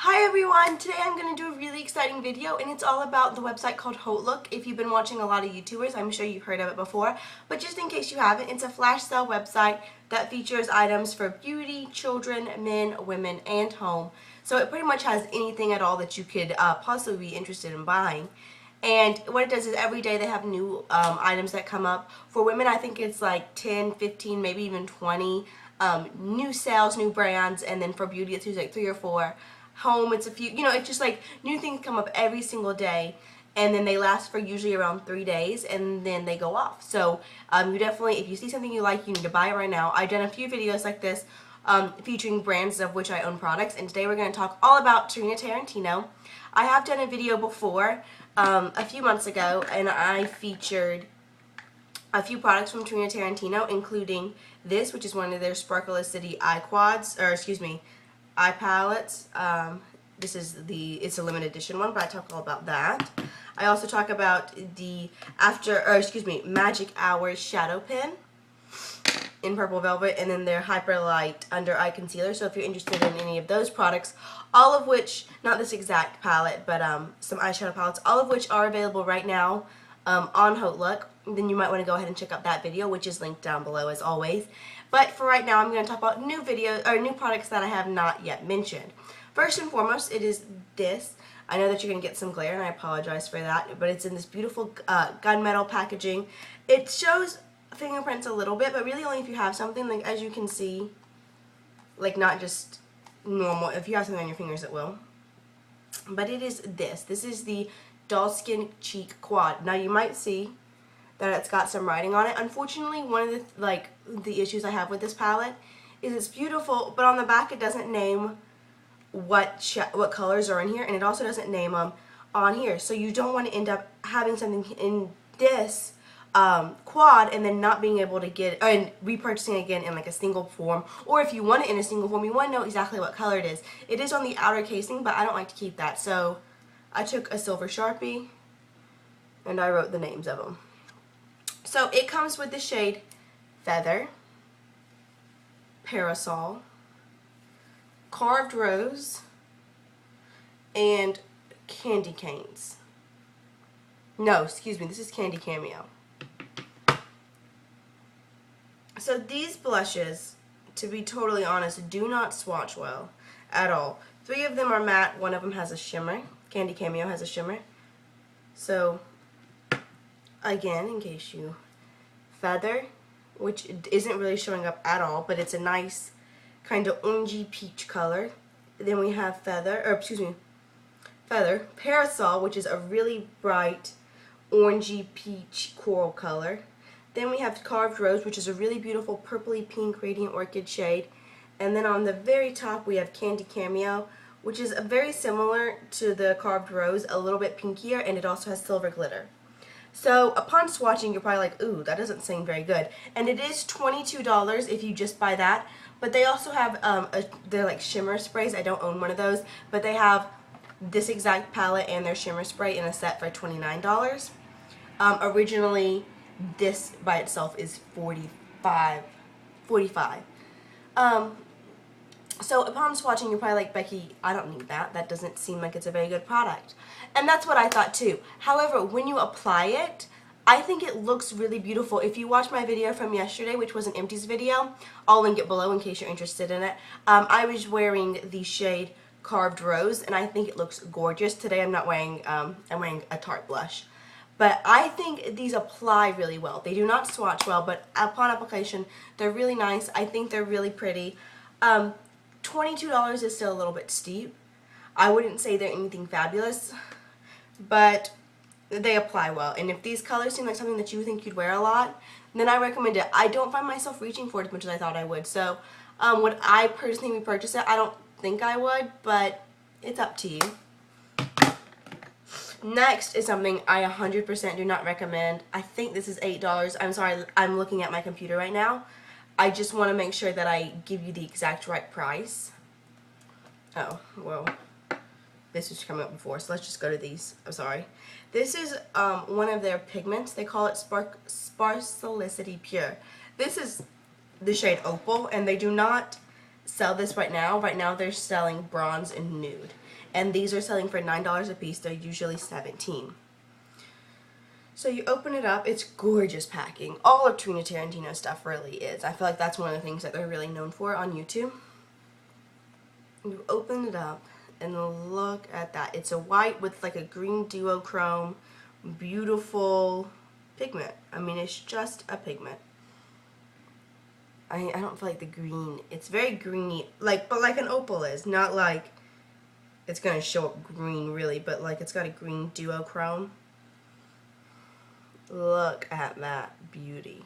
Hi everyone! Today I'm going to do a really exciting video and it's all about the website called Hautelook. If you've been watching a lot of YouTubers, I'm sure you've heard of it before, but just in case you haven't, it's a flash sale website that features items for beauty, children, men, women, and home. So it pretty much has anything at all that you could possibly be interested in buying. And what it does is every day they have new items that come up. For women, I think it's like 10, 15, maybe even 20 new sales, new brands, and then for beauty it's usually like 3 or 4. Home, it's a few, it's just like new things come up every single day, and then they last for usually around 3 days, and then they go off. So you definitely, if you see something you like, you need to buy it right now. I've done a few videos like this featuring brands of which I own products, and today we're going to talk all about Tarina Tarantino. I have done a video before a few months ago, and I featured a few products from Tarina Tarantino, including this, which is one of their Sparklicity eye quads, or excuse me, eye palettes. It's a limited edition one, but I talk all about that. I also talk about the Magic Hour shadow pen in purple velvet, and then their Hyperlight under eye concealer. So if you're interested in any of those products, all of which, not this exact palette, but some eyeshadow palettes, all of which are available right now on Hautelook, then you might want to go ahead and check out that video, which is linked down below as always. But for right now, I'm going to talk about new products that I have not yet mentioned. First and foremost, it is this. I know that you're going to get some glare, and I apologize for that, but it's in this beautiful gunmetal packaging. It shows fingerprints a little bit, but really only if you have something, like as you can see, like not just normal. If you have something on your fingers, it will. But it is this. This is the Dollskin Cheek Quad. Now you might see that it's got some writing on it. Unfortunately, one of the issues I have with this palette is it's beautiful, but on the back it doesn't name what colors are in here, and it also doesn't name them on here. So you don't want to end up having something in this quad and then not being able to get and repurchasing again in like a single form, or if you want it in a single form, you want to know exactly what color it is. It is on the outer casing, but I don't like to keep that, so I took a silver Sharpie and I wrote the names of them. So it comes with the shade Feather, Parasol, Carved Rose, and Candy Canes. No, excuse me, this is Candy Cameo. So these blushes, to be totally honest, do not swatch well at all. 3 of them are matte, 1 of them has a shimmer. Candy Cameo has a shimmer. So again, in case you, Feather, which isn't really showing up at all, but it's a nice kind of orangey peach color. Then we have Feather, Parasol, which is a really bright orangey peach coral color. Then we have Carved Rose, which is a really beautiful purpley pink radiant orchid shade. And then on the very top we have Candy Cameo, which is very similar to the Carved Rose, a little bit pinkier, and it also has silver glitter. So upon swatching, you're probably like, ooh, that doesn't seem very good. And it is $22 if you just buy that. But they also have, they're like shimmer sprays. I don't own one of those. But they have this exact palette and their shimmer spray in a set for $29. Originally, this by itself is $45. So upon swatching, you're probably like, Becky, I don't need that. That doesn't seem like it's a very good product. And that's what I thought too. However, when you apply it, I think it looks really beautiful. If you watched my video from yesterday, which was an empties video, I'll link it below in case you're interested in it. I was wearing the shade Carved Rose, and I think it looks gorgeous. Today I'm not wearing, I'm wearing a Tarte blush. But I think these apply really well. They do not swatch well, but upon application, they're really nice. I think they're really pretty. $22 is still a little bit steep. I wouldn't say they're anything fabulous, but they apply well. And if these colors seem like something that you think you'd wear a lot, then I recommend it. I don't find myself reaching for it as much as I thought I would. So would I personally repurchase it? I don't think I would, but it's up to you. Next is something I 100% do not recommend. I think this is $8. I'm sorry, I'm looking at my computer right now. I just want to make sure that I give you the exact right price. Oh, well, this was coming up before, so let's just go to these. I'm sorry. This is one of their pigments. They call it Sparklicity Pure. This is the shade Opal, and they do not sell this right now. Right now they're selling bronze and nude. And these are selling for $9 a piece. They're usually $17. So you open it up. It's gorgeous packing. All of Tarina Tarantino stuff really is. I feel like that's one of the things that they're really known for on YouTube. You open it up and look at that. It's a white with like a green duochrome. Beautiful pigment. I mean, it's just a pigment. I don't feel like the green, it's very greeny, but like an opal is, not like it's going to show up green really, but like it's got a green duochrome. Look at that beauty.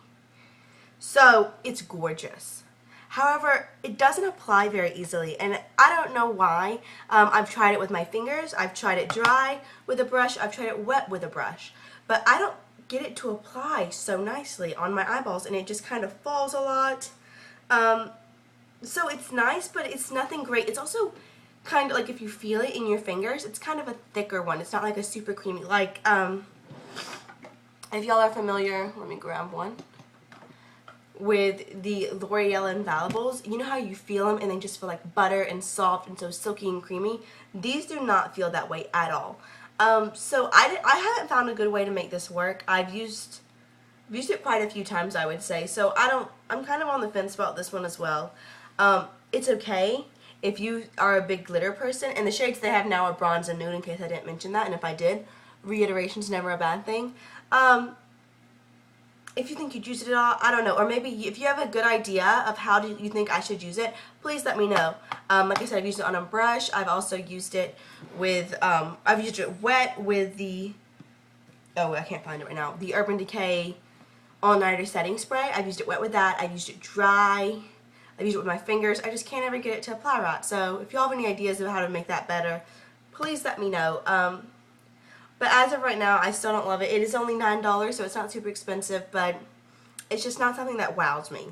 So it's gorgeous. However, it doesn't apply very easily, and I don't know why. I've tried it with my fingers, I've tried it dry with a brush, I've tried it wet with a brush, but I don't get it to apply so nicely on my eyeballs, and it just kind of falls a lot. So it's nice, but it's nothing great. It's also kind of like, if you feel it in your fingers, it's kind of a thicker one. It's not like a super creamy, like, if y'all are familiar, let me grab one, with the L'Oreal Infallibles, you know how you feel them and they just feel like butter and soft and so silky and creamy? These do not feel that way at all. So I haven't found a good way to make this work. I've used it quite a few times, I would say, so I'm kind of on the fence about this one as well. It's okay if you are a big glitter person, and the shades they have now are bronze and nude, in case I didn't mention that, and if I did, reiteration's never a bad thing. If you think you'd use it at all, I don't know, or maybe if you have a good idea of how you think I should use it, please let me know. Like I said, I've used it on a brush. I've also used it with, I've used it wet with the, oh, I can't find it right now, the Urban Decay All Nighter Setting Spray. I've used it wet with that. I've used it dry. I've used it with my fingers. I just can't ever get it to apply right. So if y'all have any ideas of how to make that better, please let me know. But as of right now, I still don't love it. It is only $9, so it's not super expensive, but it's just not something that wows me.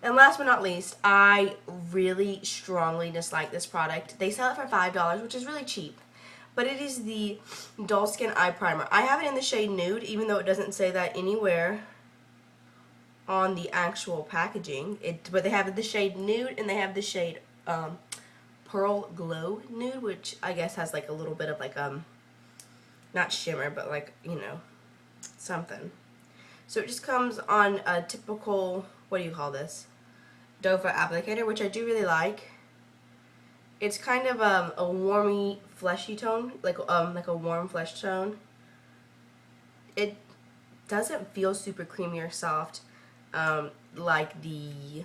And last but not least, I really strongly dislike this product. They sell it for $5, which is really cheap. But it is the Dollskin Eye Primer. I have it in the shade Nude, even though it doesn't say that anywhere on the actual packaging. But they have the shade Nude, and they have the shade Pearl Glow Nude, which I guess has like a little bit of like not shimmer, but like, you know, something. So it just comes on a typical, what do you call this, doe foot applicator, which I do really like. It's kind of a warmy, fleshy tone, like a warm flesh tone. It doesn't feel super creamy or soft like the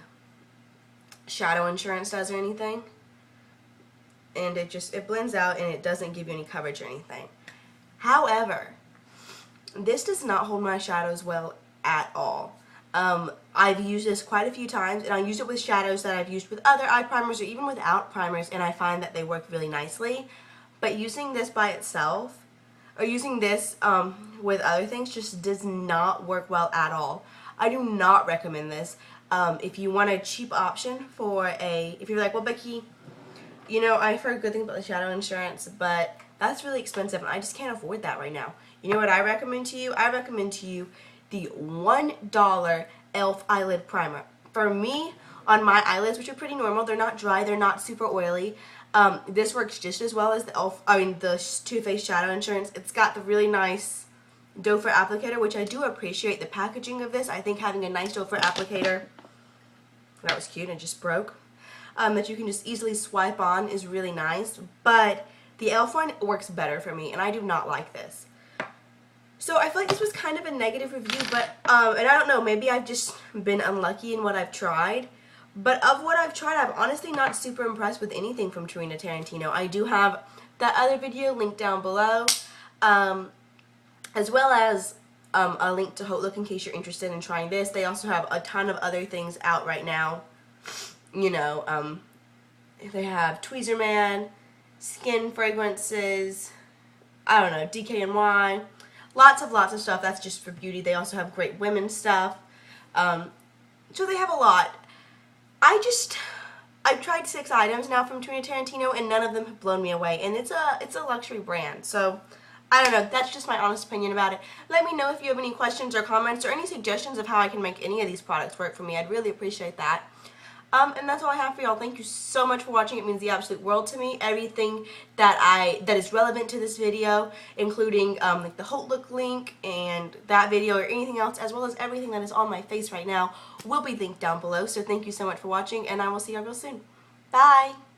Shadow Insurance does or anything. And it blends out, and it doesn't give you any coverage or anything. However, this does not hold my shadows well at all. I've used this quite a few times, and I use it with shadows that I've used with other eye primers or even without primers, and I find that they work really nicely. But using this by itself, or using this with other things, just does not work well at all. I do not recommend this. If you want a cheap option if you're like, well, Becky, you know, I've heard good things about the Shadow Insurance, but that's really expensive, and I just can't afford that right now. You know what I recommend to you? I recommend to you the $1 e.l.f. eyelid primer. For me, on my eyelids, which are pretty normal, they're not dry, they're not super oily, this works just as well as the Too Faced Shadow Insurance. It's got the really nice doe foot applicator, which I do appreciate the packaging of this. I think having a nice doe foot applicator, that was cute, it just broke, that you can just easily swipe on is really nice, but the e.l.f. one works better for me, and I do not like this. So I feel like this was kind of a negative review, but, and I don't know, maybe I've just been unlucky in what I've tried. But of what I've tried, I'm honestly not super impressed with anything from Tarina Tarantino. I do have that other video linked down below, as well as a link to Hautelook in case you're interested in trying this. They also have a ton of other things out right now. You know, they have Tweezer Man, skin fragrances, I don't know, DKNY, lots of stuff that's just for beauty. They also have great women's stuff. So they have a lot. I've tried 6 items now from Tarina Tarantino, and none of them have blown me away. And it's a luxury brand. So I don't know. That's just my honest opinion about it. Let me know if you have any questions or comments or any suggestions of how I can make any of these products work for me. I'd really appreciate that. And that's all I have for y'all. Thank you so much for watching. It means the absolute world to me. Everything that is relevant to this video, including like the Hautelook link and that video or anything else, as well as everything that is on my face right now, will be linked down below. So thank you so much for watching, and I will see y'all real soon. Bye!